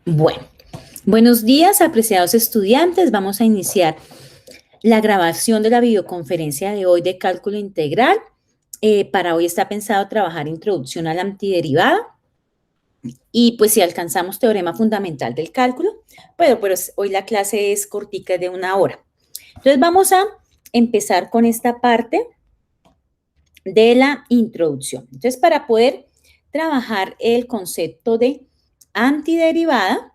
Bueno, buenos días, apreciados estudiantes. Vamos a iniciar la grabación de la videoconferencia de hoy de cálculo integral. Para hoy está pensado trabajar introducción a la antiderivada y pues si alcanzamos teorema fundamental del cálculo, pero pues hoy la clase es cortica, de 1 hora. Entonces vamos a empezar con esta parte de la introducción. Entonces, para poder trabajar el concepto de antiderivada,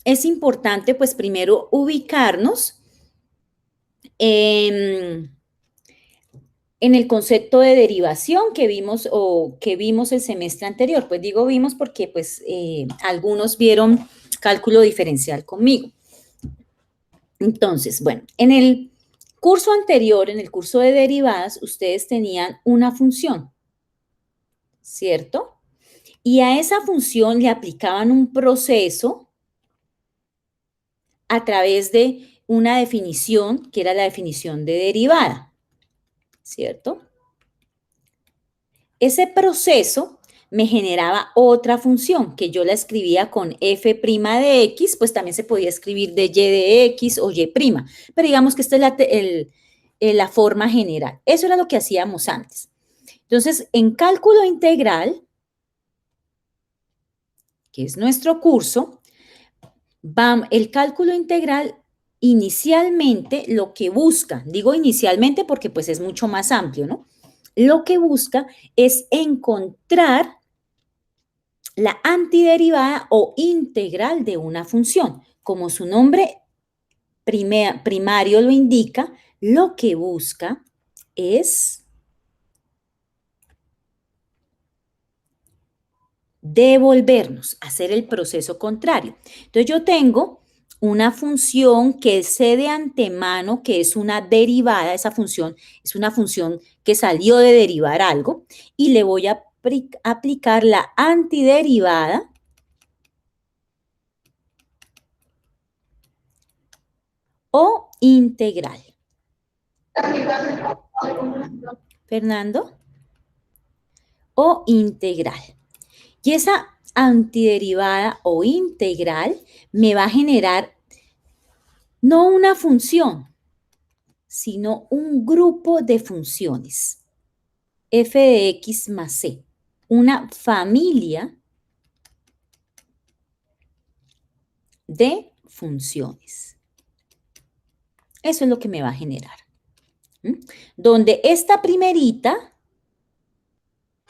es importante, pues, primero ubicarnos en, en el concepto de derivación que vimos el semestre anterior. Pues digo vimos porque, pues, algunos vieron cálculo diferencial conmigo. Entonces, bueno, en el curso anterior, en el curso de derivadas, ustedes tenían una función, ¿cierto? Y a esa función le aplicaban un proceso a través de una definición, que era la definición de derivada, ¿cierto? Ese proceso me generaba otra función, que yo la escribía con f' de x, pues también se podía escribir de y de x o y', pero digamos que esta es la forma general. Eso era lo que hacíamos antes. Entonces, en cálculo integral, que es nuestro curso, el cálculo integral inicialmente lo que busca, digo inicialmente porque pues es mucho más amplio, ¿no? Lo que busca es encontrar la antiderivada o integral de una función. Como su nombre primario lo indica, lo que busca es devolvernos, hacer el proceso contrario. Entonces yo tengo una función que sé de antemano que es una derivada, esa función es una función que salió de derivar algo y le voy a aplicar la antiderivada o integral. Fernando, o integral. Y esa antiderivada o integral me va a generar no una función, sino un grupo de funciones. F de X más C, una familia de funciones. Eso es lo que me va a generar. Donde esta primerita,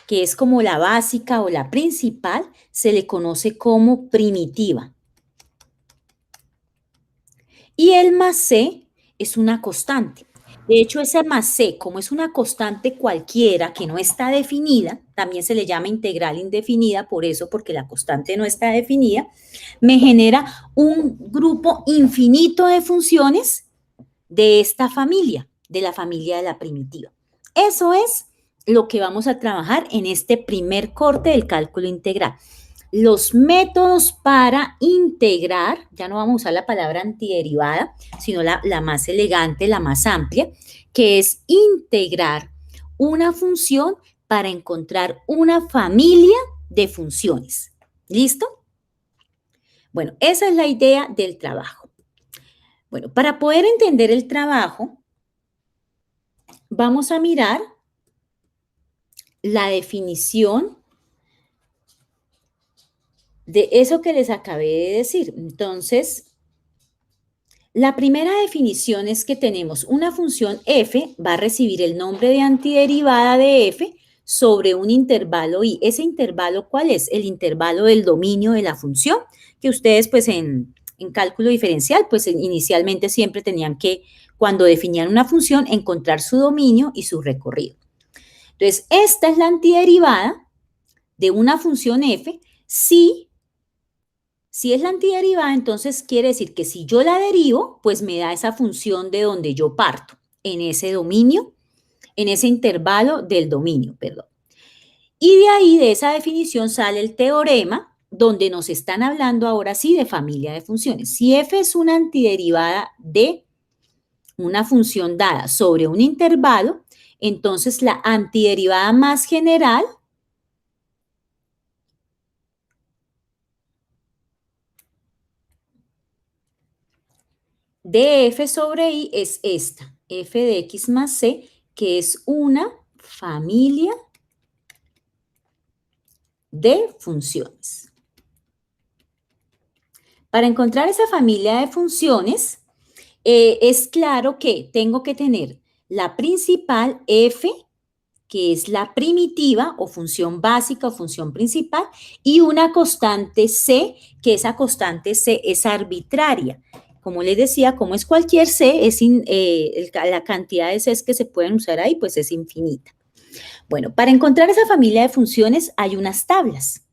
que es como la básica o la principal, se le conoce como primitiva. Y el más C es una constante. De hecho, ese más C, como es una constante cualquiera que no está definida, también se le llama integral indefinida, por eso, porque la constante no está definida, me genera un grupo infinito de funciones de esta familia, de la familia de la primitiva. Eso es lo que vamos a trabajar en este primer corte del cálculo integral. Los métodos para integrar, ya no vamos a usar la palabra antiderivada, sino la más elegante, la más amplia, que es integrar una función para encontrar una familia de funciones. ¿Listo? Bueno, esa es la idea del trabajo. Bueno, para poder entender el trabajo, vamos a mirar la definición de eso que les acabé de decir. Entonces, la primera definición es que tenemos una función f, va a recibir el nombre de antiderivada de f sobre un intervalo y ese intervalo, ¿cuál es? El intervalo del dominio de la función, que ustedes pues en cálculo diferencial, pues inicialmente siempre tenían que, cuando definían una función, encontrar su dominio y su recorrido. Entonces, esta es la antiderivada de una función f si es la antiderivada, entonces quiere decir que si yo la derivo, pues me da esa función de donde yo parto, en ese dominio, en ese intervalo del dominio, perdón. Y de ahí, de esa definición, sale el teorema, donde nos están hablando ahora sí de familia de funciones. Si f es una antiderivada de una función dada sobre un intervalo, entonces la antiderivada más general de f sobre i es esta, f de x más c, que es una familia de funciones. Para encontrar esa familia de funciones, es claro que tengo que tener la principal f, que es la primitiva o función básica o función principal, y una constante c, que esa constante c es arbitraria. Como les decía, como es cualquier c, la cantidad de c's que se pueden usar ahí, pues es infinita. Bueno, para encontrar esa familia de funciones hay unas tablas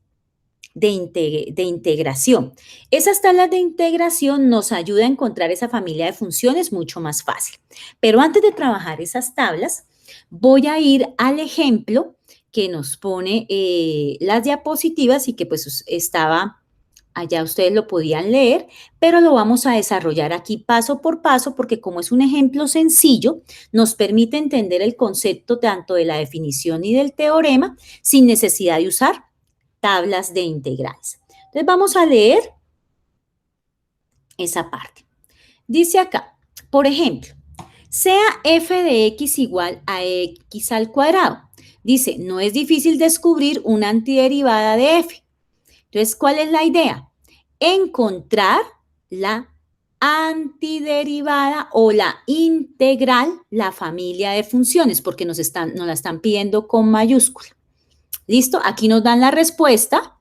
de integración. Esas tablas de integración nos ayudan a encontrar esa familia de funciones mucho más fácil. Pero antes de trabajar esas tablas, voy a ir al ejemplo que nos pone las diapositivas y que pues estaba allá, ustedes lo podían leer, pero lo vamos a desarrollar aquí paso por paso porque como es un ejemplo sencillo, nos permite entender el concepto tanto de la definición y del teorema sin necesidad de usar tablas de integrales. Entonces vamos a leer esa parte. Dice acá, por ejemplo, sea f de x igual a x al cuadrado. Dice, no es difícil descubrir una antiderivada de f. Entonces, ¿cuál es la idea? Encontrar la antiderivada o la integral, la familia de funciones, porque nos la están pidiendo con mayúscula. ¿Listo? Aquí nos dan la respuesta.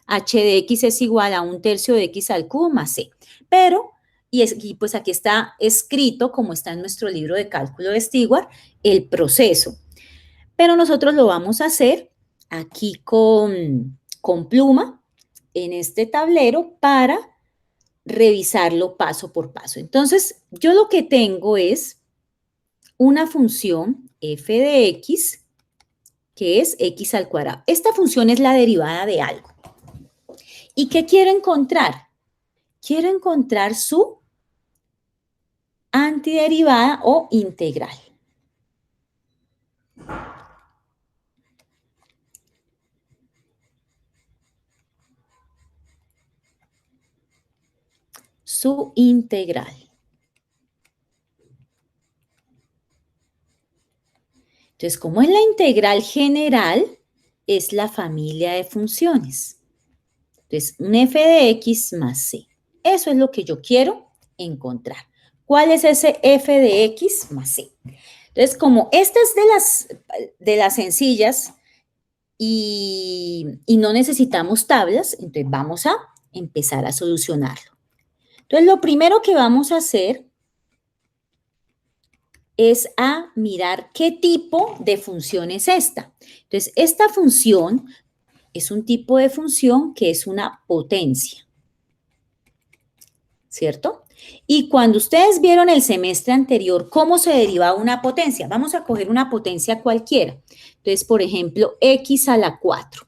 H de x es igual a 1/3 de x al cubo más c. Pero, y pues aquí está escrito, como está en nuestro libro de cálculo de Stewart, el proceso. Pero nosotros lo vamos a hacer aquí con pluma, en este tablero, para revisarlo paso por paso. Entonces, yo lo que tengo es una función f de x, que es x al cuadrado. Esta función es la derivada de algo. ¿Y qué quiero encontrar? Quiero encontrar su antiderivada o integral. Su integral. Entonces, como es la integral general, es la familia de funciones. Entonces, un f de x más c. Eso es lo que yo quiero encontrar. ¿Cuál es ese f de x más c? Entonces, como esta es de las sencillas y no necesitamos tablas, entonces vamos a empezar a solucionarlo. Entonces, lo primero que vamos a hacer es a mirar qué tipo de función es esta. Entonces, esta función es un tipo de función que es una potencia, ¿cierto? Y cuando ustedes vieron el semestre anterior cómo se derivaba una potencia, vamos a coger una potencia cualquiera. Entonces, por ejemplo, x a la 4.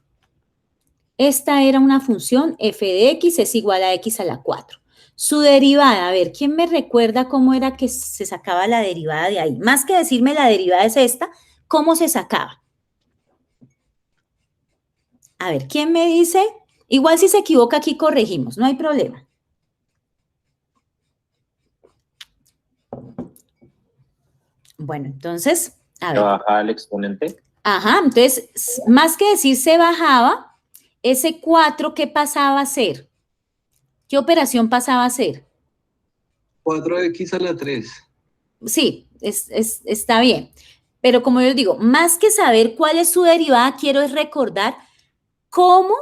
Esta era una función f de x es igual a x a la 4. Su derivada, a ver, ¿quién me recuerda cómo era que se sacaba la derivada de ahí? Más que decirme la derivada es esta, ¿cómo se sacaba? A ver, ¿quién me dice? Igual si se equivoca aquí corregimos, no hay problema. Bueno, entonces, a ver. ¿Se baja el exponente? Ajá, entonces, más que decir se bajaba, ese 4, ¿qué pasaba a ser? ¿Qué operación pasaba a ser? 4x a la 3. Sí, está bien. Pero como yo digo, más que saber cuál es su derivada, quiero es recordar cómo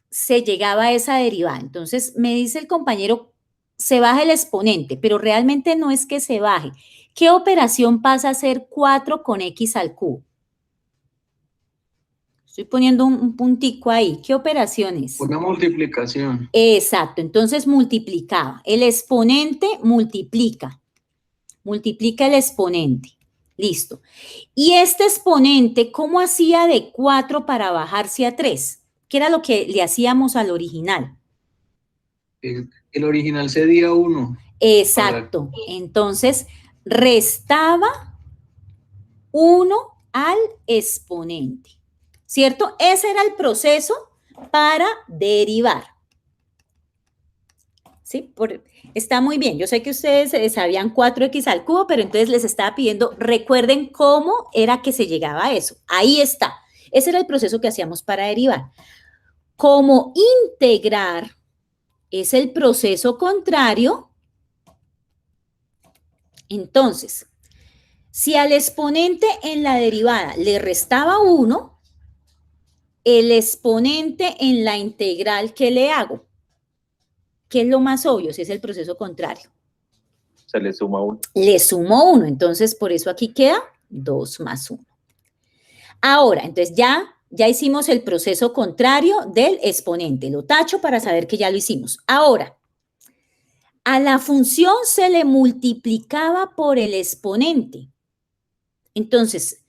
se llegaba a esa derivada. Entonces, me dice el compañero, se baja el exponente, pero realmente no es que se baje. ¿Qué operación pasa a ser 4 con x al cubo? Estoy poniendo un puntico ahí. ¿Qué operación es? Una multiplicación. Exacto, entonces multiplicaba. El exponente multiplica el exponente. Listo. Y este exponente, ¿cómo hacía de 4 para bajarse a 3? ¿Qué era lo que le hacíamos al original? El original cedía 1. Exacto. Entonces, restaba 1 al exponente. ¿Cierto? Ese era el proceso para derivar. ¿sí? Está muy bien. Yo sé que ustedes sabían 4x al cubo, pero entonces les estaba pidiendo, recuerden cómo era que se llegaba a eso. Ahí está. Ese era el proceso que hacíamos para derivar. Como integrar es el proceso contrario, entonces, si al exponente en la derivada le restaba 1, el exponente en la integral, ¿qué le hago? ¿Qué es lo más obvio? Si es el proceso contrario. Se le suma 1. Le sumo 1, entonces por eso aquí queda 2 más 1. Ahora, entonces ya hicimos el proceso contrario del exponente. Lo tacho para saber que ya lo hicimos. Ahora, a la función se le multiplicaba por el exponente. Entonces,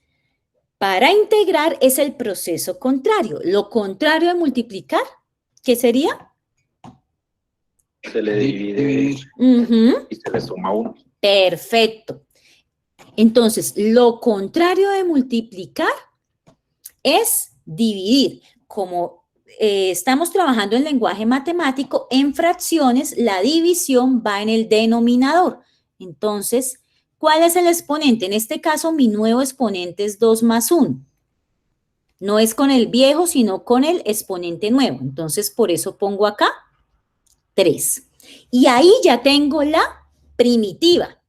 para integrar es el proceso contrario. Lo contrario de multiplicar, ¿qué sería? Se le divide y se le suma 1. Perfecto. Entonces, lo contrario de multiplicar es dividir. Como estamos trabajando en lenguaje matemático, en fracciones, la división va en el denominador. Entonces, ¿cuál es el exponente? En este caso, mi nuevo exponente es 2 más 1. No es con el viejo, sino con el exponente nuevo. Entonces, por eso pongo acá 3. Y ahí ya tengo la primitiva.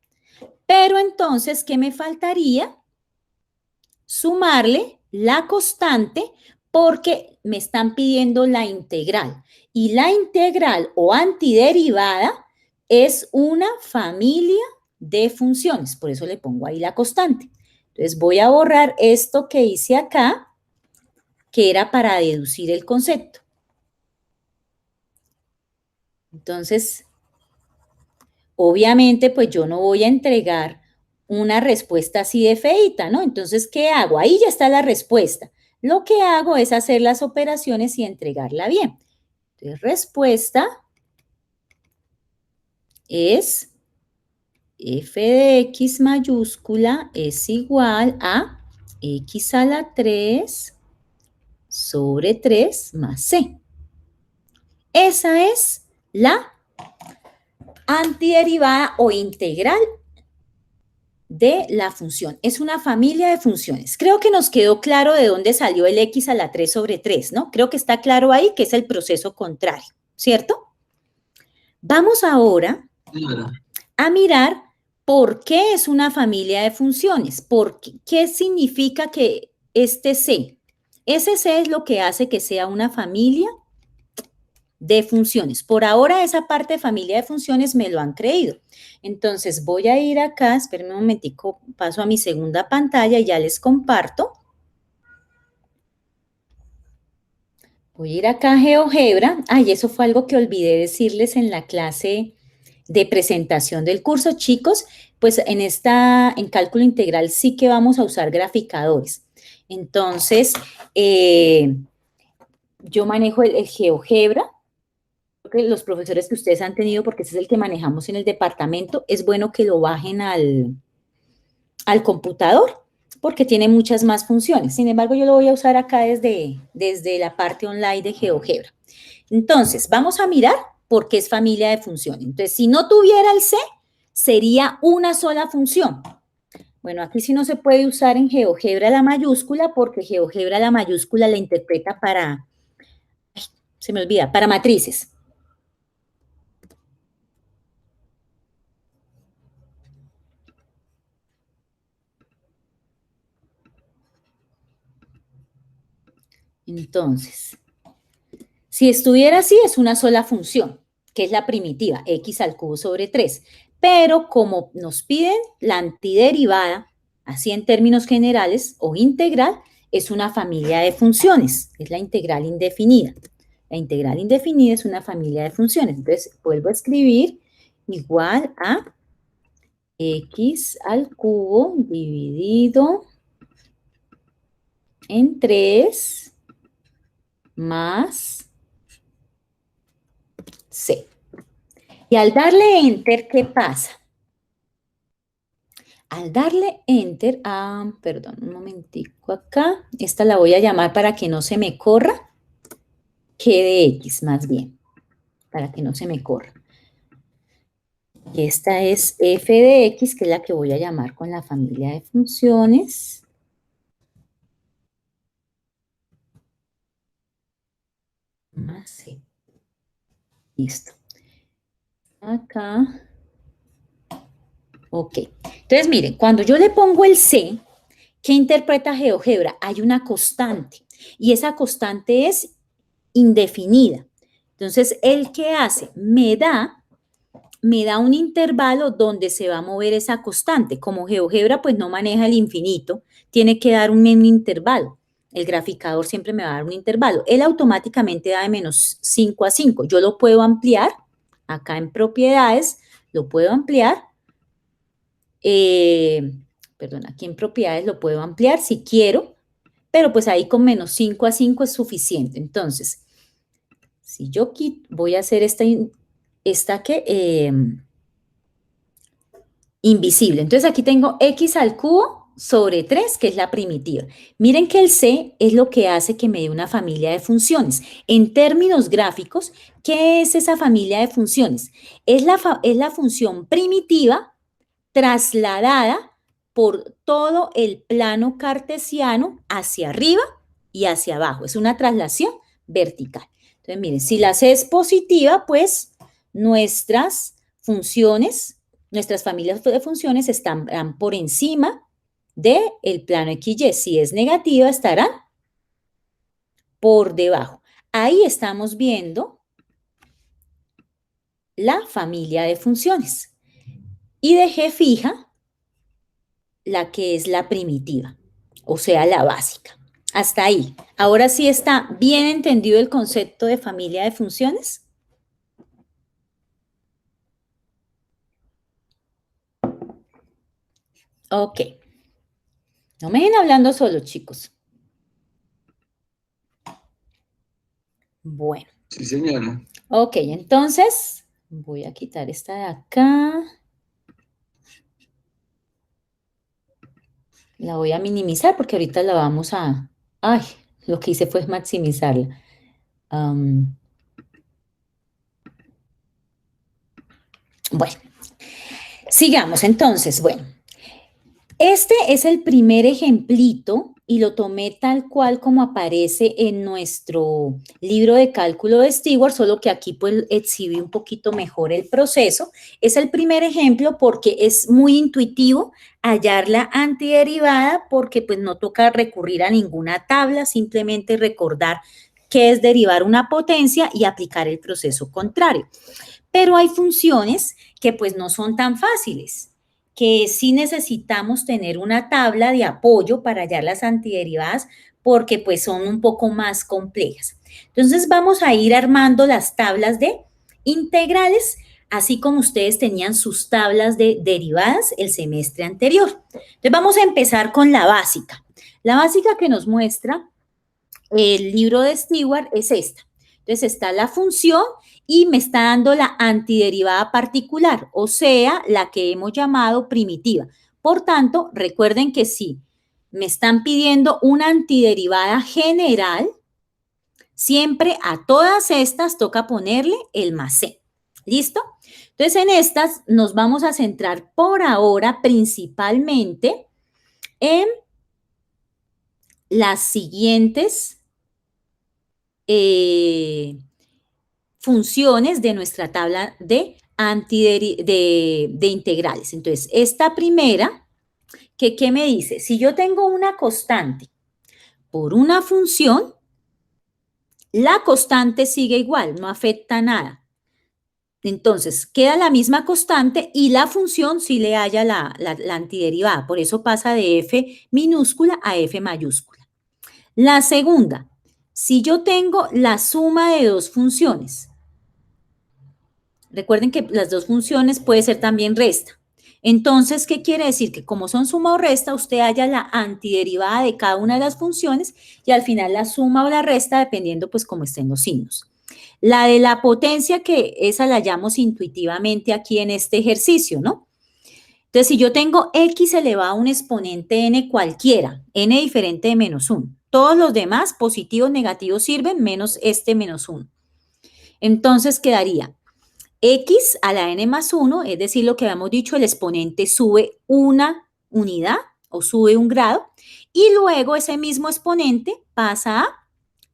Pero entonces, ¿qué me faltaría? Sumarle la constante porque me están pidiendo la integral. Y la integral o antiderivada es una familia de funciones. Por eso le pongo ahí la constante. Entonces voy a borrar esto que hice acá, que era para deducir el concepto. Entonces, obviamente, pues yo no voy a entregar una respuesta así de feita, ¿no? Entonces, ¿qué hago? Ahí ya está la respuesta. Lo que hago es hacer las operaciones y entregarla bien. Entonces, respuesta es f de x mayúscula es igual a x a la 3 sobre 3 más c. Esa es la antiderivada o integral de la función. Es una familia de funciones. Creo que nos quedó claro de dónde salió el x a la 3 sobre 3, ¿no? Creo que está claro ahí que es el proceso contrario, ¿cierto? Vamos ahora a mirar por qué es una familia de funciones. ¿Qué significa que este C? Ese C es lo que hace que sea una familia de funciones. Por ahora esa parte de familia de funciones me lo han creído. Entonces voy a ir acá, espérenme un momentico, paso a mi segunda pantalla y ya les comparto. Voy a ir acá a GeoGebra. Ay, eso fue algo que olvidé decirles en la clase de presentación del curso, chicos. Pues en cálculo integral sí que vamos a usar graficadores. Entonces, yo manejo el GeoGebra. Que los profesores que ustedes han tenido, porque ese es el que manejamos en el departamento, es bueno que lo bajen al computador, porque tiene muchas más funciones. Sin embargo, yo lo voy a usar acá desde la parte online de GeoGebra. Entonces, vamos a mirar por qué es familia de funciones. Entonces, si no tuviera el C, sería una sola función. Bueno, aquí sí no se puede usar en GeoGebra la mayúscula, porque GeoGebra la mayúscula la interpreta para, se me olvida, para matrices. Entonces, si estuviera así, es una sola función, que es la primitiva, x al cubo sobre 3. Pero como nos piden la antiderivada, así en términos generales, o integral, es una familia de funciones, es la integral indefinida. La integral indefinida es una familia de funciones. Entonces, vuelvo a escribir igual a x al cubo dividido en 3 más C. Y al darle Enter, ¿qué pasa? Al darle Enter, perdón, un momentico acá, esta la voy a llamar para que no se me corra, G de X más bien, para que no se me corra. Y esta es f de x, que es la que voy a llamar con la familia de funciones. Más c. Listo. Acá. Ok. Entonces, miren, cuando yo le pongo el c, ¿qué interpreta GeoGebra? Hay una constante. Y esa constante es indefinida. Entonces, ¿el qué hace? Me da un intervalo donde se va a mover esa constante. Como GeoGebra pues no maneja el infinito, tiene que dar un intervalo. El graficador siempre me va a dar un intervalo. Él automáticamente da de menos 5 a 5. Yo lo puedo ampliar, acá en propiedades, lo puedo ampliar. Perdón, aquí en propiedades lo puedo ampliar si quiero, pero pues ahí con menos 5 a 5 es suficiente. Entonces, si yo voy a hacer esta invisible. Entonces aquí tengo x al cubo sobre 3, que es la primitiva. Miren que el c es lo que hace que me dé una familia de funciones. En términos gráficos, ¿qué es esa familia de funciones? Es la función primitiva trasladada por todo el plano cartesiano hacia arriba y hacia abajo. Es una traslación vertical. Entonces, miren, si la c es positiva, pues nuestras funciones, nuestras familias de funciones estarán por encima del plano XY. Si es negativa, estarán por debajo. Ahí estamos viendo la familia de funciones. Y dejé fija la que es la primitiva, o sea, la básica. Hasta ahí. Ahora sí está bien entendido el concepto de familia de funciones. Ok. No me dejen hablando solo, chicos. Bueno. Sí, señora. Ok, entonces voy a quitar esta de acá. La voy a minimizar porque ahorita la vamos a... Ay, lo que hice fue maximizarla. Bueno, sigamos entonces. Bueno, este es el primer ejemplito y lo tomé tal cual como aparece en nuestro libro de cálculo de Stewart, solo que aquí pues exhibí un poquito mejor el proceso. Es el primer ejemplo porque es muy intuitivo hallar la antiderivada porque pues no toca recurrir a ninguna tabla, simplemente recordar qué es derivar una potencia y aplicar el proceso contrario. Pero hay funciones que pues no son tan fáciles, que sí necesitamos tener una tabla de apoyo para hallar las antiderivadas porque pues son un poco más complejas. Entonces vamos a ir armando las tablas de integrales, así como ustedes tenían sus tablas de derivadas el semestre anterior. Entonces vamos a empezar con la básica. La básica que nos muestra el libro de Stewart es esta. Entonces está la función y me está dando la antiderivada particular, o sea, la que hemos llamado primitiva. Por tanto, recuerden que si me están pidiendo una antiderivada general, siempre a todas estas toca ponerle el más c. ¿Listo? Entonces, en estas nos vamos a centrar por ahora principalmente en las siguientes funciones de nuestra tabla de integrales. Entonces, esta primera, ¿qué me dice? Si yo tengo una constante por una función, la constante sigue igual, no afecta nada. Entonces, queda la misma constante y la función sí le halla la antiderivada. Por eso pasa de f minúscula a f mayúscula. La segunda, si yo tengo la suma de dos funciones, recuerden que las dos funciones puede ser también resta. Entonces, ¿qué quiere decir? Que como son suma o resta, usted halla la antiderivada de cada una de las funciones y al final la suma o la resta dependiendo pues cómo estén los signos. La de la potencia, que esa la hallamos intuitivamente aquí en este ejercicio, ¿no? Entonces, si yo tengo x elevado a un exponente n cualquiera, n diferente de menos 1, todos los demás positivos, negativos sirven, menos este menos 1. Entonces, quedaría x a la n más 1, es decir, lo que habíamos dicho, el exponente sube una unidad o sube un grado, y luego ese mismo exponente pasa a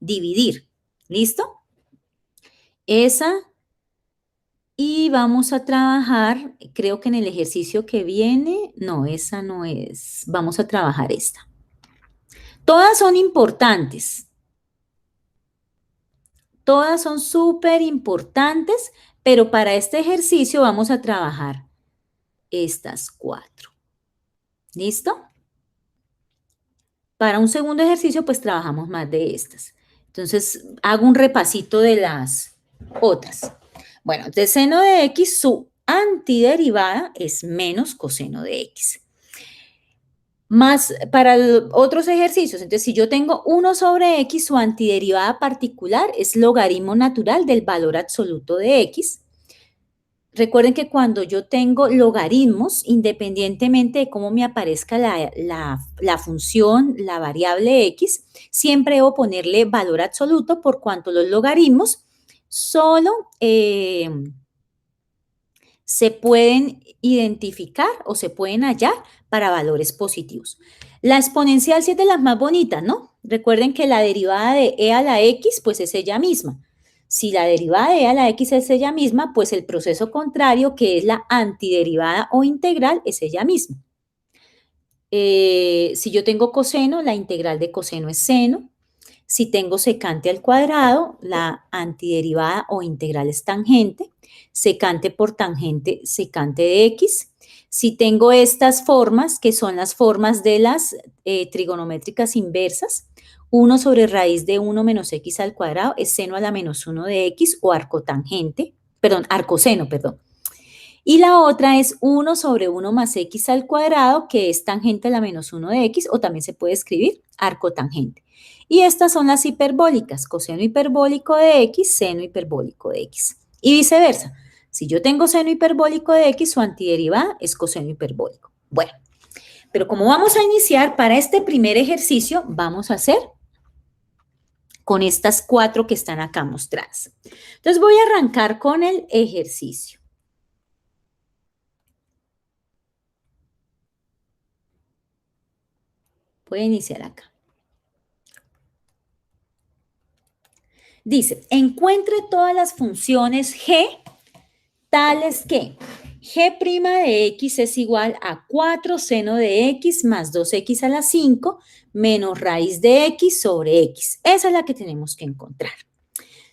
dividir. ¿Listo? Esa, y vamos a trabajar, creo que en el ejercicio que viene, no, esa no es, vamos a trabajar esta. Todas son importantes. Todas son súper importantes, pero para este ejercicio vamos a trabajar estas 4. ¿Listo? Para un segundo ejercicio, pues trabajamos más de estas. Entonces, hago un repasito de las otras. Bueno, de seno de x, su antiderivada es menos coseno de x. Más para otros ejercicios, entonces si yo tengo 1 sobre x, su antiderivada particular es logaritmo natural del valor absoluto de x. Recuerden que cuando yo tengo logaritmos, independientemente de cómo me aparezca la función, la variable x, siempre debo ponerle valor absoluto por cuanto los logaritmos solo se pueden identificar o se pueden hallar para valores positivos. La exponencial sí es de las más bonitas, ¿no? Recuerden que la derivada de e a la x, pues es ella misma. Si la derivada de e a la x es ella misma, pues el proceso contrario, que es la antiderivada o integral, es ella misma. Si yo tengo coseno, la integral de coseno es seno. Si tengo secante al cuadrado, la antiderivada o integral es tangente. Secante por tangente, secante de x. Si tengo estas formas, que son las formas de las trigonométricas inversas, 1 sobre raíz de 1 menos x al cuadrado es seno a la menos 1 de x o arcoseno, perdón. Y la otra es 1 sobre 1 más x al cuadrado, que es tangente a la menos 1 de x, o también se puede escribir arcotangente. Y estas son las hiperbólicas, coseno hiperbólico de x, seno hiperbólico de x. Y viceversa. Si yo tengo seno hiperbólico de x, su antiderivada es coseno hiperbólico. Bueno, pero como vamos a iniciar para este primer ejercicio, vamos a hacer con estas 4 que están acá mostradas. Entonces voy a arrancar con el ejercicio. Voy a iniciar acá. Dice, encuentre todas las funciones g tales que g' de x es igual a 4 seno de x más 2x a la 5 menos raíz de x sobre x. Esa es la que tenemos que encontrar.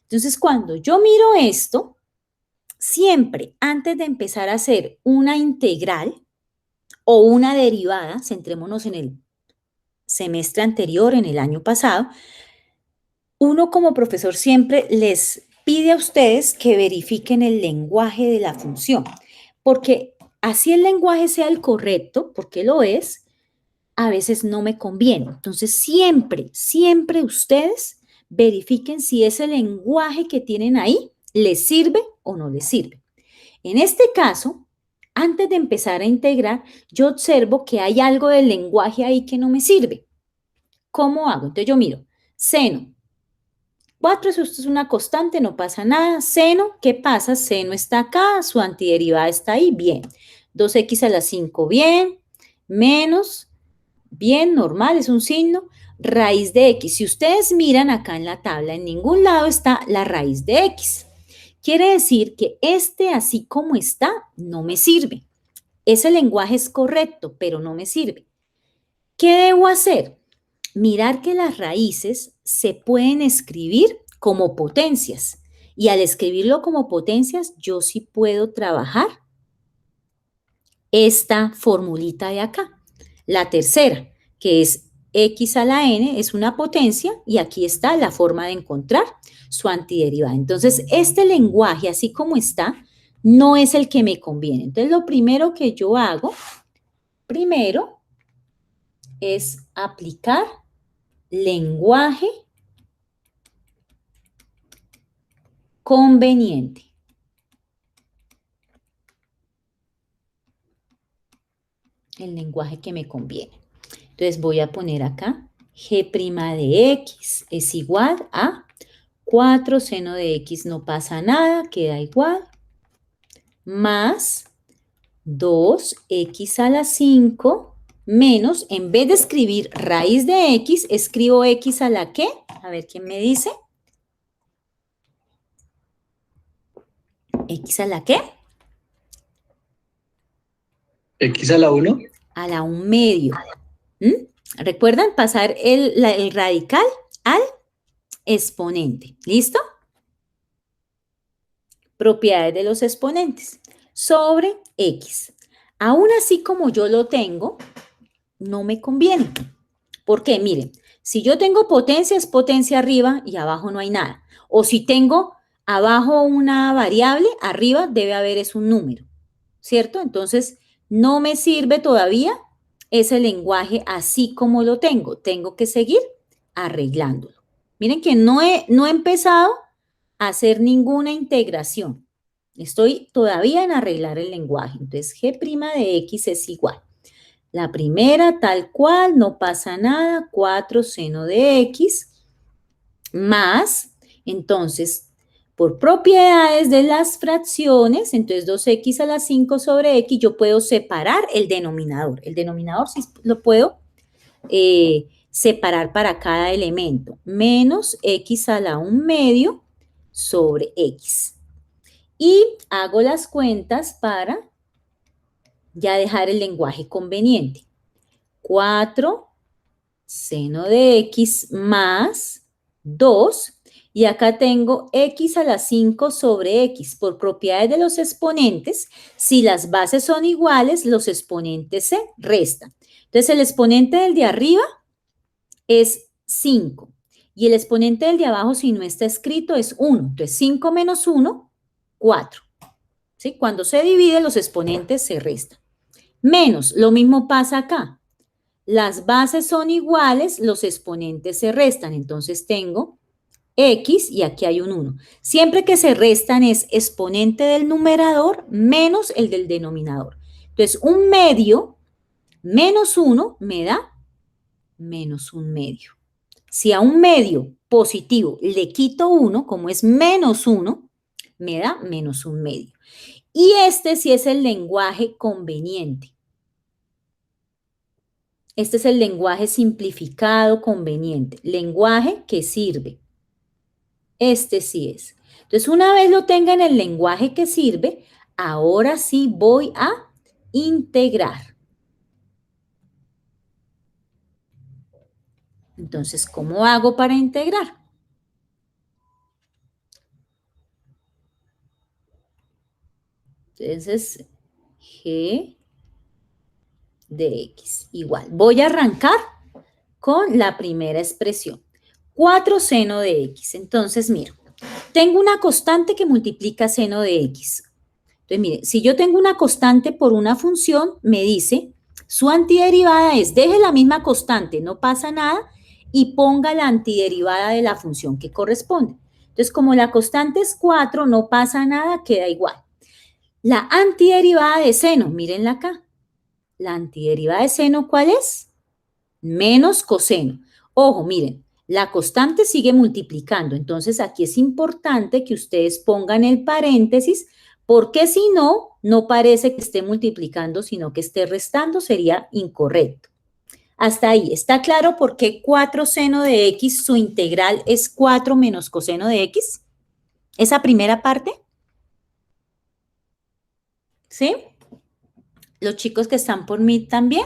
Entonces, cuando yo miro esto, siempre antes de empezar a hacer una integral o una derivada, centrémonos en el semestre anterior, en el año pasado, uno como profesor siempre les pide a ustedes que verifiquen el lenguaje de la función, porque así el lenguaje sea el correcto, porque lo es, a veces no me conviene. Entonces, siempre ustedes verifiquen si ese lenguaje que tienen ahí les sirve o no les sirve. En este caso, antes de empezar a integrar, yo observo que hay algo del lenguaje ahí que no me sirve. ¿Cómo hago? Entonces yo miro, seno. 4, si esto es una constante, no pasa nada. Seno, ¿qué pasa? Seno está acá, su antiderivada está ahí, bien. 2x a la 5, bien. Menos, bien, normal, es un signo. Raíz de x. Si ustedes miran acá en la tabla, en ningún lado está la raíz de x. Quiere decir que así como está, no me sirve. Ese lenguaje es correcto, pero no me sirve. ¿Qué debo hacer? Mirar que las raíces se pueden escribir como potencias. Y al escribirlo como potencias, yo sí puedo trabajar esta formulita de acá. La tercera, que es x a la n, es una potencia y aquí está la forma de encontrar su antiderivada. Entonces, este lenguaje, así como está, no es el que me conviene. Entonces, lo primero que yo hago, es aplicar lenguaje conveniente. El lenguaje que me conviene. Entonces voy a poner acá g' de x es igual a 4 seno de x, no pasa nada, queda igual. más 2x a la 5 menos, en vez de escribir raíz de x, escribo x a la ¿qué? A ver, ¿quién me dice? ¿X a la qué? ¿X a la 1? A la 1 medio. ¿Recuerdan pasar el radical al exponente? ¿Listo? Propiedades de los exponentes. Sobre x. Aún así como yo lo tengo, no me conviene. ¿Por qué? Miren, si yo tengo potencia, es potencia arriba y abajo no hay nada. O si tengo abajo una variable, arriba debe haber es un número, ¿cierto? Entonces, no me sirve todavía ese lenguaje así como lo tengo. Tengo que seguir arreglándolo. Miren que no he empezado a hacer ninguna integración. Estoy todavía en arreglar el lenguaje. Entonces, g' de x es igual. La primera, tal cual, no pasa nada, 4 seno de x, más, entonces, por propiedades de las fracciones, entonces 2x a la 5 sobre x, yo puedo separar el denominador. El denominador sí lo puedo separar para cada elemento. Menos x a la 1 medio sobre x. Y hago las cuentas para ya dejar el lenguaje conveniente. 4 seno de x más 2, y acá tengo x a la 5 sobre x. Por propiedades de los exponentes, si las bases son iguales, los exponentes se restan. Entonces, el exponente del de arriba es 5, y el exponente del de abajo, si no está escrito, es 1. Entonces, 5 menos 1, 4. ¿Sí? Cuando se divide, los exponentes se restan. Menos, lo mismo pasa acá. Las bases son iguales, los exponentes se restan. Entonces tengo x y aquí hay un 1. Siempre que se restan es exponente del numerador menos el del denominador. Entonces, 1 medio menos 1 me da menos 1 medio. Si a 1 medio positivo le quito 1, como es menos 1, me da menos 1 medio. Y este sí es el lenguaje conveniente. Este es el lenguaje simplificado conveniente. Lenguaje que sirve. Este sí es. Entonces, una vez lo tenga en el lenguaje que sirve, ahora sí voy a integrar. Entonces, ¿cómo hago para integrar? Entonces, g de x igual. Voy a arrancar con la primera expresión. 4 seno de x. Entonces, mira, tengo una constante que multiplica seno de x. Entonces, mire, si yo tengo una constante por una función, me dice, su antiderivada es, deje la misma constante, no pasa nada, y ponga la antiderivada de la función que corresponde. Entonces, como la constante es 4, no pasa nada, queda igual. La antiderivada de seno, mírenla acá. La antiderivada de seno, ¿cuál es? Menos coseno. Ojo, miren, la constante sigue multiplicando, entonces aquí es importante que ustedes pongan el paréntesis, porque si no, no parece que esté multiplicando, sino que esté restando, sería incorrecto. Hasta ahí, ¿está claro por qué 4 seno de x, su integral es 4 menos coseno de x? ¿Esa primera parte? ¿Sí? ¿Los chicos que están por mí también?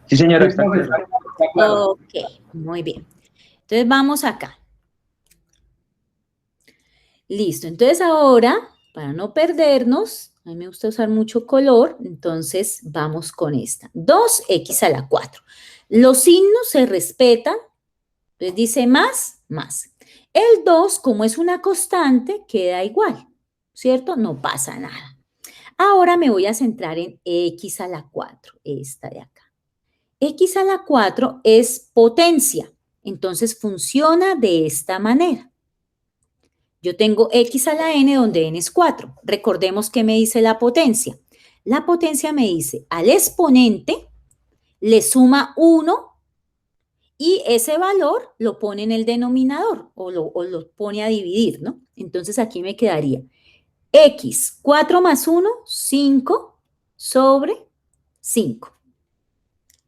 Sí, señora, está claro. Ok, muy bien. Entonces vamos acá. Listo, entonces ahora, para no perdernos, a mí me gusta usar mucho color, entonces vamos con esta. 2x a la 4. Los signos se respetan, entonces dice más, más. El 2, como es una constante, queda igual, ¿cierto? No pasa nada. Ahora me voy a centrar en x a la 4, esta de acá. X a la 4 es potencia, entonces funciona de esta manera. Yo tengo x a la n donde n es 4. Recordemos que me dice la potencia. La potencia me dice al exponente le suma 1 y ese valor lo pone en el denominador o lo pone a dividir, ¿no? Entonces aquí me quedaría x, 4 más 1, 5 sobre 5.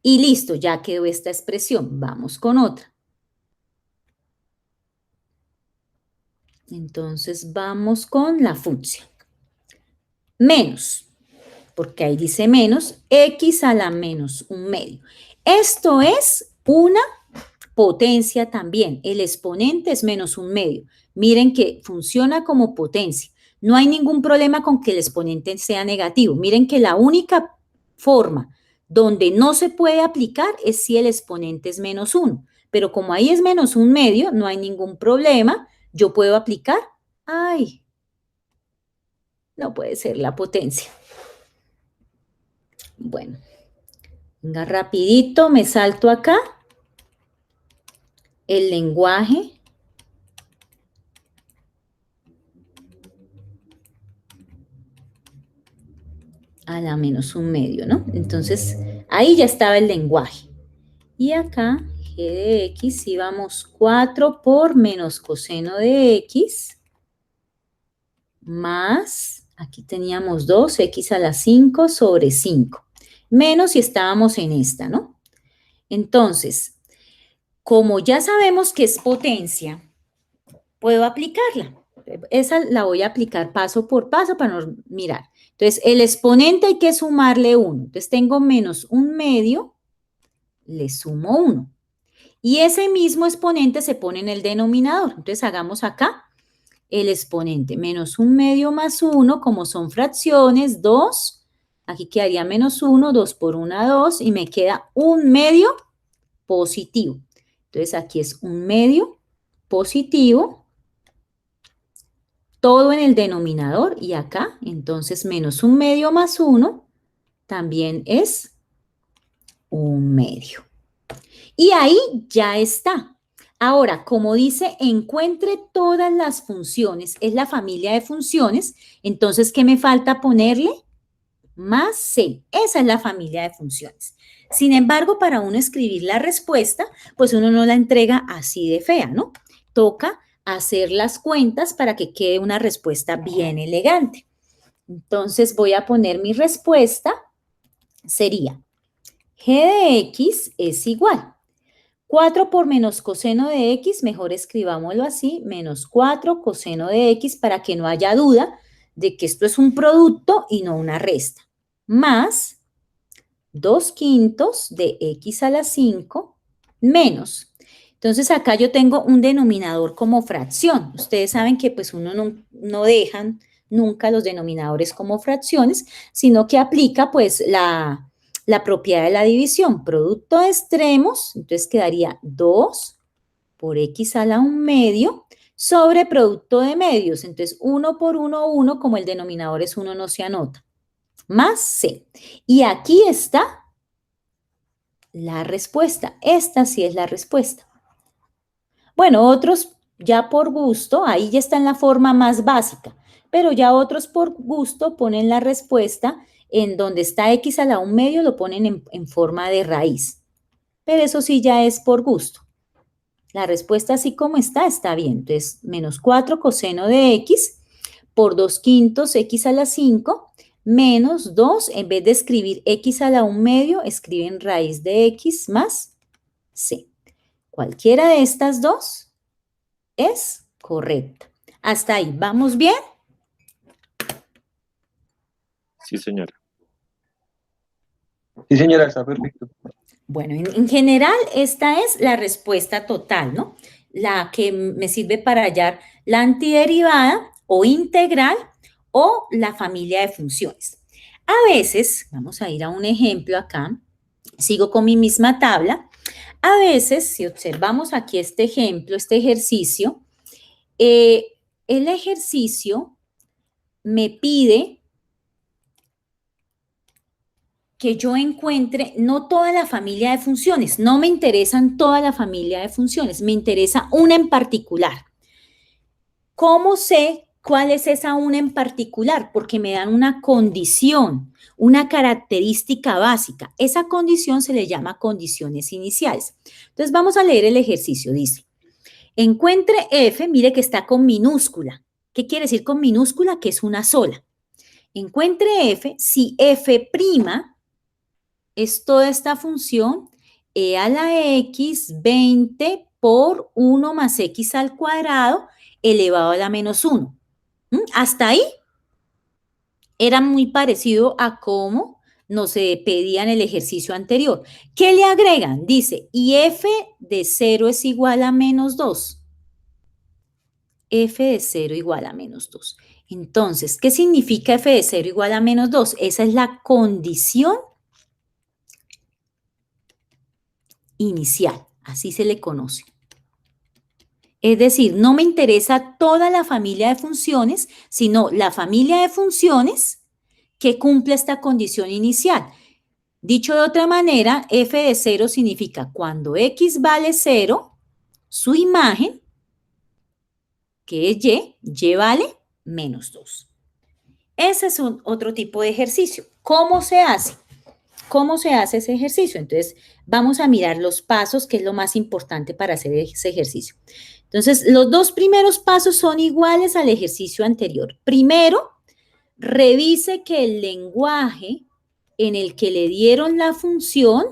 Y listo, ya quedó esta expresión. Vamos con otra. Entonces vamos con la función. Menos, porque ahí dice menos, x a la menos 1/2. Esto es una potencia también. El exponente es menos 1/2. Miren que funciona como potencia. No hay ningún problema con que el exponente sea negativo. Miren que la única forma donde no se puede aplicar es si el exponente es menos 1. Pero como ahí es menos 1/2, no hay ningún problema. Yo puedo aplicar, ay, no puede ser la potencia. Bueno, venga rapidito, me salto acá. El lenguaje. A la menos 1/2, ¿no? Entonces, ahí ya estaba el lenguaje. Y acá, g de x, íbamos 4 por menos coseno de x, más, aquí teníamos 2, x a la 5 sobre 5. Menos si estábamos en esta, ¿no? Entonces, como ya sabemos que es potencia, puedo aplicarla. Esa la voy a aplicar paso por paso para no mirar. Entonces, el exponente hay que sumarle 1. Entonces, tengo menos 1/2, le sumo 1. Y ese mismo exponente se pone en el denominador. Entonces, hagamos acá el exponente. Menos 1/2 más 1, como son fracciones, 2. Aquí quedaría menos 1, 2 por 1, 2. Y me queda 1/2 positivo. Entonces, aquí es 1/2 positivo. Todo en el denominador y acá, entonces, menos 1/2 más 1 también es 1/2. Y ahí ya está. Ahora, como dice, encuentre todas las funciones, es la familia de funciones, entonces, ¿qué me falta ponerle? Más c. Esa es la familia de funciones. Sin embargo, para uno escribir la respuesta, pues uno no la entrega así de fea, ¿no? Toca hacer las cuentas para que quede una respuesta bien elegante. Entonces, voy a poner mi respuesta, sería g de x es igual. 4 por menos coseno de x, mejor escribámoslo así, menos 4 coseno de x para que no haya duda de que esto es un producto y no una resta. Más 2/5 de x a la 5 menos. Entonces, acá yo tengo un denominador como fracción. Ustedes saben que pues uno no dejan nunca los denominadores como fracciones, sino que aplica pues la propiedad de la división. Producto de extremos, entonces quedaría 2 por x a la 1/2 sobre producto de medios. Entonces, 1 por 1, 1, como el denominador es 1, no se anota. Más c. Y aquí está la respuesta. Esta sí es la respuesta. Bueno, otros ya por gusto, ahí ya está en la forma más básica, pero ya otros por gusto ponen la respuesta en donde está x a la 1/2, lo ponen en forma de raíz. Pero eso sí ya es por gusto. La respuesta así como está bien. Entonces, menos 4 coseno de x por 2/5 x a la 5 menos 2, en vez de escribir x a la 1/2, escriben raíz de x más c. Cualquiera de estas dos es correcta. Hasta ahí, ¿vamos bien? Sí, señora. Sí, señora, está perfecto. Bueno, en general, esta es la respuesta total, ¿no? La que me sirve para hallar la antiderivada o integral o la familia de funciones. A veces, vamos a ir a un ejemplo acá, sigo con mi misma tabla. A veces, si observamos aquí este ejemplo, este ejercicio, el ejercicio me pide que yo encuentre no toda la familia de funciones, no me interesan toda la familia de funciones, me interesa una en particular. ¿Cómo sé ¿Cuál es esa una en particular? Porque me dan una condición, una característica básica. Esa condición se le llama condiciones iniciales. Entonces vamos a leer el ejercicio. Dice, encuentre F, mire que está con minúscula. ¿Qué quiere decir con minúscula? Que es una sola. Encuentre F si F' es toda esta función e a la x 20 por 1 más x al cuadrado elevado a la menos 1. Hasta ahí era muy parecido a cómo nos pedía en el ejercicio anterior. ¿Qué le agregan? Dice, y f de 0 es igual a menos 2. F de 0 igual a menos 2. Entonces, ¿qué significa f de 0 igual a menos 2? Esa es la condición inicial, así se le conoce. Es decir, no me interesa toda la familia de funciones, sino la familia de funciones que cumple esta condición inicial. Dicho de otra manera, f de 0 significa cuando x vale 0, su imagen, que es y vale menos 2. Ese es otro tipo de ejercicio. ¿Cómo se hace? ¿Cómo se hace ese ejercicio? Entonces, vamos a mirar los pasos, que es lo más importante para hacer ese ejercicio. Entonces, los dos primeros pasos son iguales al ejercicio anterior. Primero, revise que el lenguaje en el que le dieron la función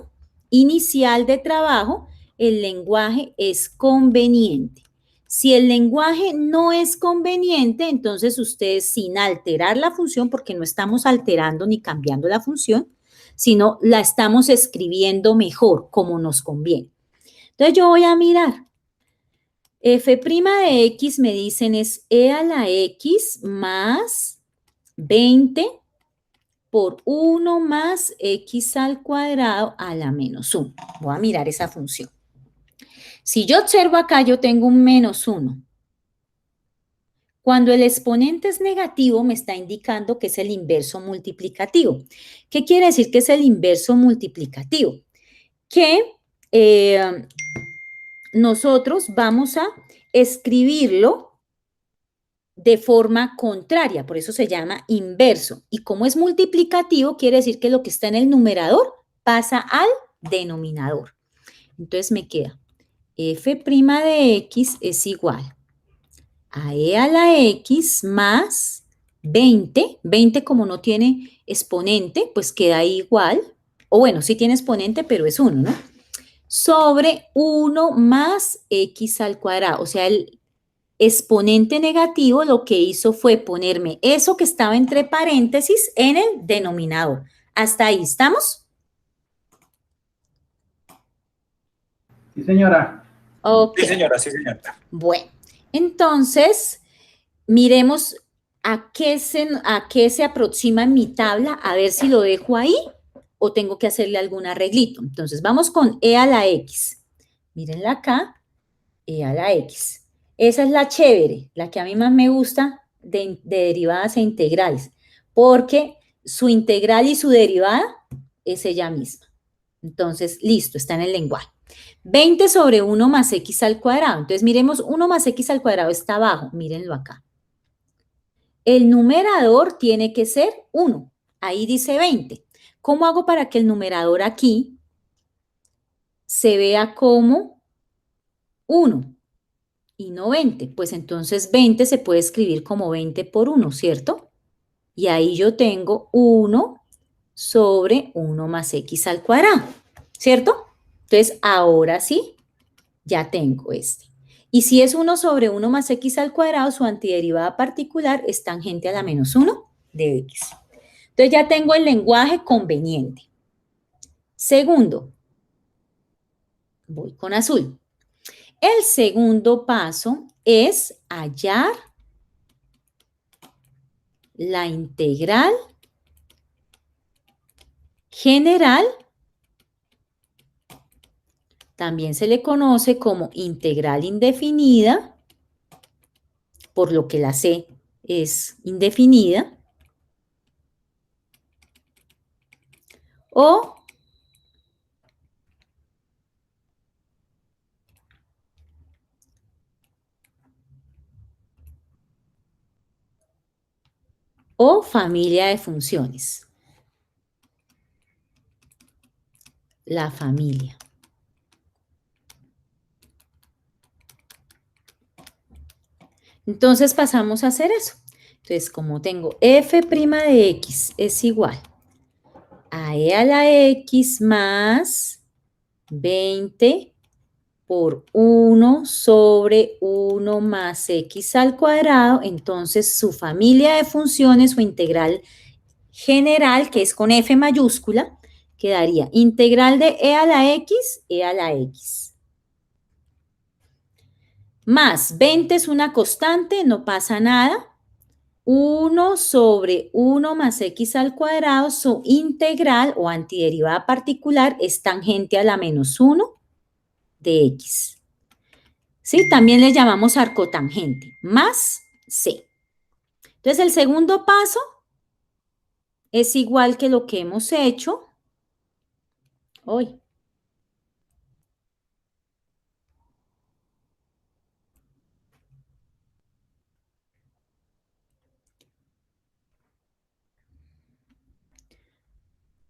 inicial de trabajo, el lenguaje es conveniente. Si el lenguaje no es conveniente, entonces ustedes sin alterar la función, porque no estamos alterando ni cambiando la función, sino la estamos escribiendo mejor, como nos conviene. Entonces yo voy a mirar. F' de x me dicen es e a la x más 20 por 1 más x al cuadrado a la menos 1. Voy a mirar esa función. Si yo observo acá, yo tengo un menos 1. Cuando el exponente es negativo, me está indicando que es el inverso multiplicativo. ¿Qué quiere decir que es el inverso multiplicativo? Que nosotros vamos a escribirlo de forma contraria, por eso se llama inverso. Y como es multiplicativo, quiere decir que lo que está en el numerador pasa al denominador. Entonces me queda f' de x es igual a e a la x más 20. 20 como no tiene exponente, pues queda igual. O bueno, sí tiene exponente, pero es 1, ¿no? Sobre 1 más x al cuadrado. O sea, el exponente negativo lo que hizo fue ponerme eso que estaba entre paréntesis en el denominador. ¿Hasta ahí estamos? Sí, señora. Ok. Sí, señora, sí, señora. Bueno, entonces, miremos a qué se aproxima en mi tabla, a ver si lo dejo ahí o tengo que hacerle algún arreglito. Entonces, vamos con e a la x. Mírenla acá, e a la x. Esa es la chévere, la que a mí más me gusta de derivadas e integrales, porque su integral y su derivada es ella misma. Entonces, listo, está en el lenguaje. 20 sobre 1 más x al cuadrado. Entonces, miremos, 1 más x al cuadrado está abajo. Mírenlo acá. El numerador tiene que ser 1. Ahí dice 20. ¿Cómo hago para que el numerador aquí se vea como 1 y no 20? Pues entonces 20 se puede escribir como 20 por 1, ¿cierto? Y ahí yo tengo 1 sobre 1 más x al cuadrado, ¿cierto? Entonces, ahora sí, ya tengo este. Y si es 1 sobre 1 más x al cuadrado, su antiderivada particular es tangente a la menos 1 de x. Entonces ya tengo el lenguaje conveniente. Segundo, voy con azul. El segundo paso es hallar la integral general. También se le conoce como integral indefinida, por lo que la C es indefinida. O o familia de funciones. La familia. Entonces pasamos a hacer eso. Entonces, como tengo f' de x es igual a e a la x más 20 por 1 sobre 1 más x al cuadrado, entonces su familia de funciones o integral general, que es con f mayúscula, quedaría integral de e a la x, más 20 es una constante, no pasa nada, 1 sobre 1 más x al cuadrado, su integral o antiderivada particular es tangente a la menos 1 de x. ¿Sí? También le llamamos arcotangente, más c. Entonces, el segundo paso es igual que lo que hemos hecho hoy.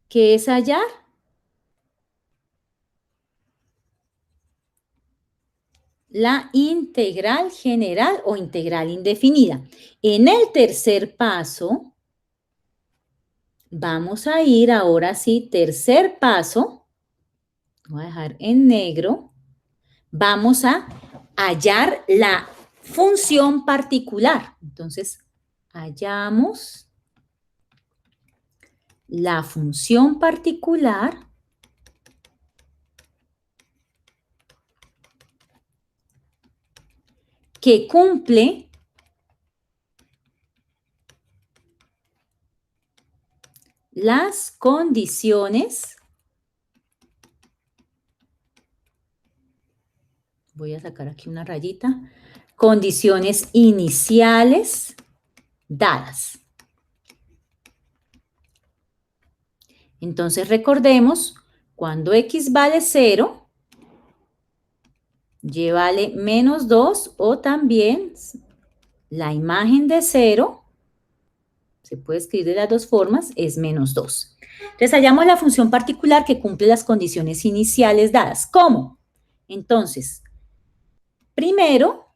¿Qué es hallar? La integral general o integral indefinida. En el tercer paso, vamos a ir ahora sí, tercer paso, voy a dejar en negro, vamos a hallar la función particular. Entonces, hallamos la función particular que cumple las condiciones, voy a sacar aquí una rayita, condiciones iniciales dadas. Entonces recordemos, cuando x vale 0, y vale menos 2 o también la imagen de 0, se puede escribir de las dos formas, es menos 2. Entonces hallamos la función particular que cumple las condiciones iniciales dadas. ¿Cómo? Entonces, primero,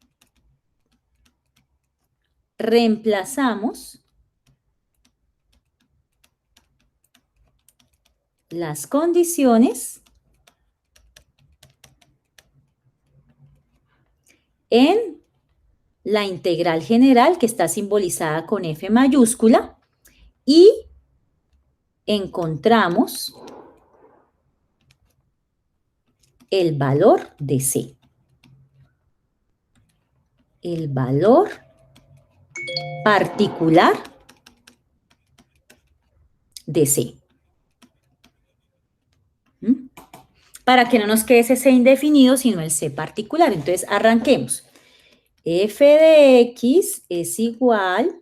reemplazamos las condiciones en la integral general que está simbolizada con F mayúscula y encontramos el valor de C. El valor particular de C. Para que no nos quede ese C indefinido, sino el C particular. Entonces, arranquemos. F de X es igual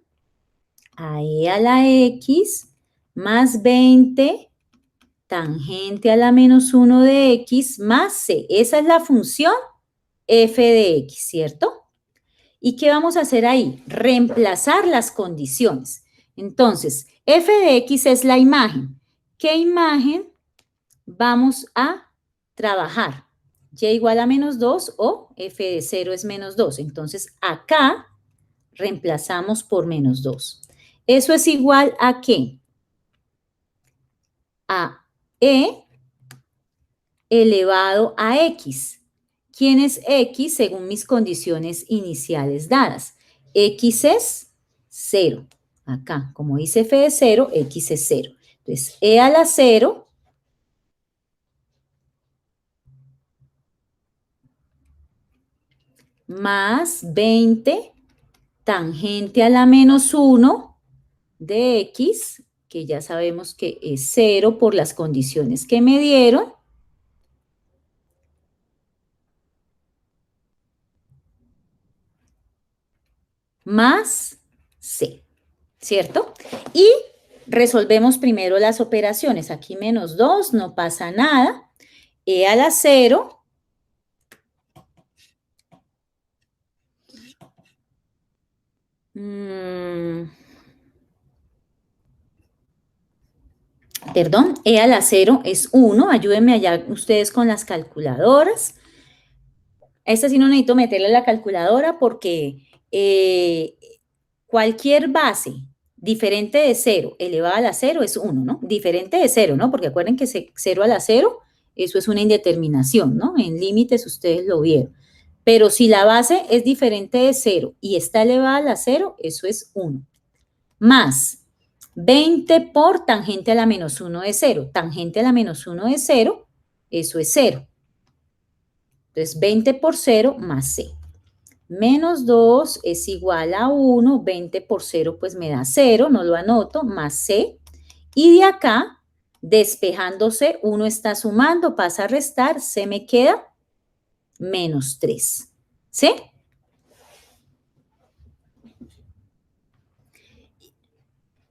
a E a la X más 20 tangente a la menos 1 de X más C. Esa es la función F de X, ¿cierto? ¿Y qué vamos a hacer ahí? Reemplazar las condiciones. Entonces, F de X es la imagen. ¿Qué imagen vamos a trabajar? Y igual a menos 2 o F de 0 es menos 2. Entonces, acá reemplazamos por menos 2. ¿Eso es igual a qué? A E elevado a X. ¿Quién es X según mis condiciones iniciales dadas? X es 0. Acá, como dice F de 0, X es 0. Entonces, E a la 0 más 20 tangente a la menos 1 de X, que ya sabemos que es 0 por las condiciones que me dieron, más C, ¿cierto? Y resolvemos primero las operaciones. Aquí menos 2, no pasa nada. E a la 0 Perdón, e a la 0 es 1. Ayúdenme allá ustedes con las calculadoras. Esta sí no necesito meterle la calculadora porque cualquier base diferente de 0 elevada a la 0 es 1, ¿no? Diferente de 0, ¿no? Porque acuerden que 0 a la 0, eso es una indeterminación, ¿no? En límites ustedes lo vieron. Pero si la base es diferente de 0 y está elevada a la 0, eso es 1. Más 20 por tangente a la menos 1 de 0. Tangente a la menos 1 de 0, eso es 0. Entonces, 20 por 0 más c. Menos 2 es igual a 1. 20 por 0 pues me da 0, no lo anoto, más c. Y de acá, despejándose, 1 está sumando, pasa a restar, c me queda menos 3. ¿Sí?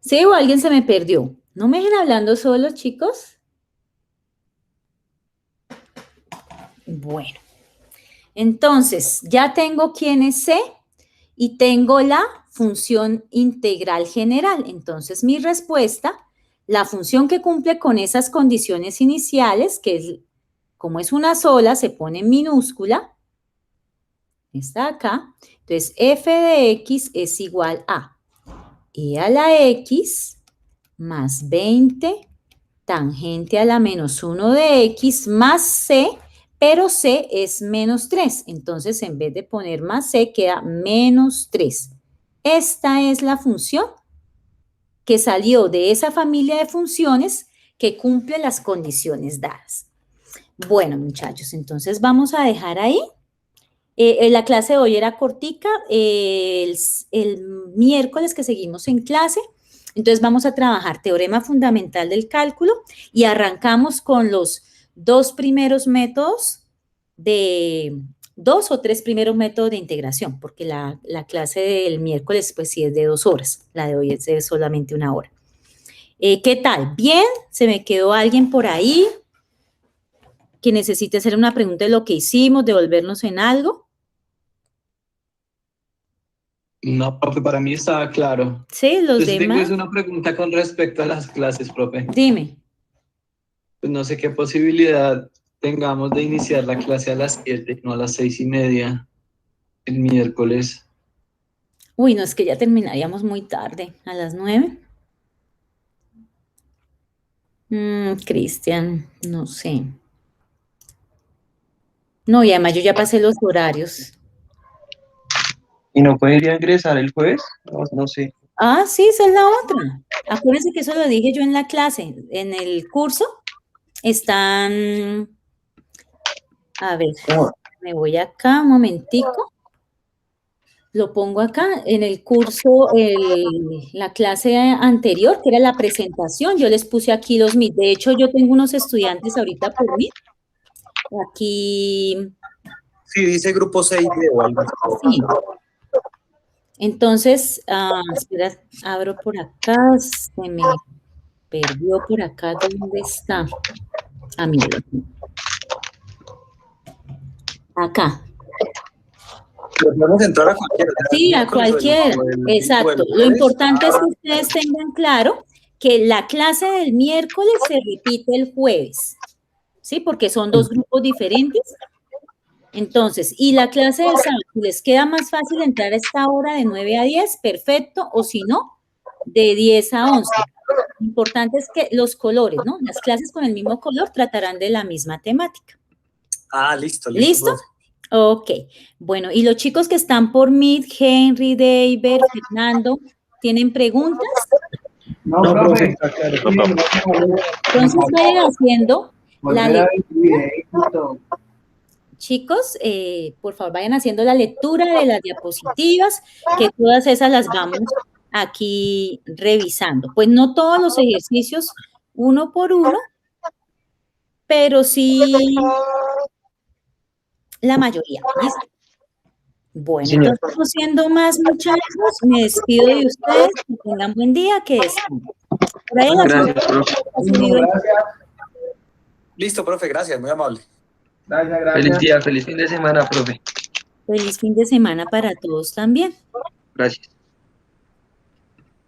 ¿Sí o alguien se me perdió? ¿No me dejen hablando solos, chicos? Bueno. Entonces, ya tengo quién es C y tengo la función integral general. Entonces, mi respuesta, la función que cumple con esas condiciones iniciales, que es, como es una sola, se pone en minúscula, está acá. Entonces, f de x es igual a e a la x más 20 tangente a la menos 1 de x más c, pero c es menos 3. Entonces, en vez de poner más c, queda menos 3. Esta es la función que salió de esa familia de funciones que cumple las condiciones dadas. Bueno, muchachos, entonces vamos a dejar ahí. La clase de hoy era cortica. El miércoles que seguimos en clase, entonces vamos a trabajar teorema fundamental del cálculo y arrancamos con los dos o tres primeros métodos de integración, porque la clase del miércoles pues sí es de 2 horas, la de hoy es de solamente 1 hora. ¿Qué tal? ¿Bien? ¿Se me quedó alguien por ahí que necesite hacer una pregunta de lo que hicimos, devolvernos en algo? No, profe, para mí estaba claro. Sí, los Yo demás. tengo una pregunta con respecto a las clases, profe. Dime. Pues no sé qué posibilidad tengamos de iniciar la clase a las 7, no a las 6:30, el miércoles. Uy, no, es que ya terminaríamos muy tarde, a las 9. Cristian, no sé. No, y además yo ya pasé los horarios. ¿Y no podría ingresar el jueves? No sé. Ah, sí, esa es la otra. Acuérdense que eso lo dije yo en la clase. En el curso están... A ver, me voy acá un momentico. Lo pongo acá en el curso, la clase anterior, que era la presentación. Yo les puse aquí los Meet. De hecho, yo tengo unos estudiantes ahorita por Meet. Aquí... Sí, dice grupo 6 o algo así. Sí. Entonces, espera, abro por acá, se me perdió por acá, ¿dónde está? Ah, mira. Acá. Podemos entrar a cualquiera. Sí, a cualquiera, exacto. Lo importante es que ustedes tengan claro que la clase del miércoles se repite el jueves, ¿sí? Porque son dos grupos diferentes. Entonces, y la clase del sábado, si les queda más fácil entrar a esta hora de 9 a 10, perfecto, o si no, de 10 a 11. Lo importante es que los colores, ¿no? Las clases con el mismo color tratarán de la misma temática. Ah, listo. ¿Listo? Ok. Bueno, y los chicos que están por Meet, Henry, David, Fernando, ¿tienen preguntas? No, profe. Entonces vayan haciendo la chicos, por favor, vayan haciendo la lectura de las diapositivas, que todas esas las vamos aquí revisando. Pues no todos los ejercicios uno por uno, pero sí la mayoría. ¿Listo? Bueno, entonces, no siendo más, muchachos, me despido de ustedes, que tengan buen día, que descansen. Por ahí Listo, profe, gracias, muy amable. Gracias. Feliz día, feliz fin de semana, profe. Feliz fin de semana para todos también. Gracias.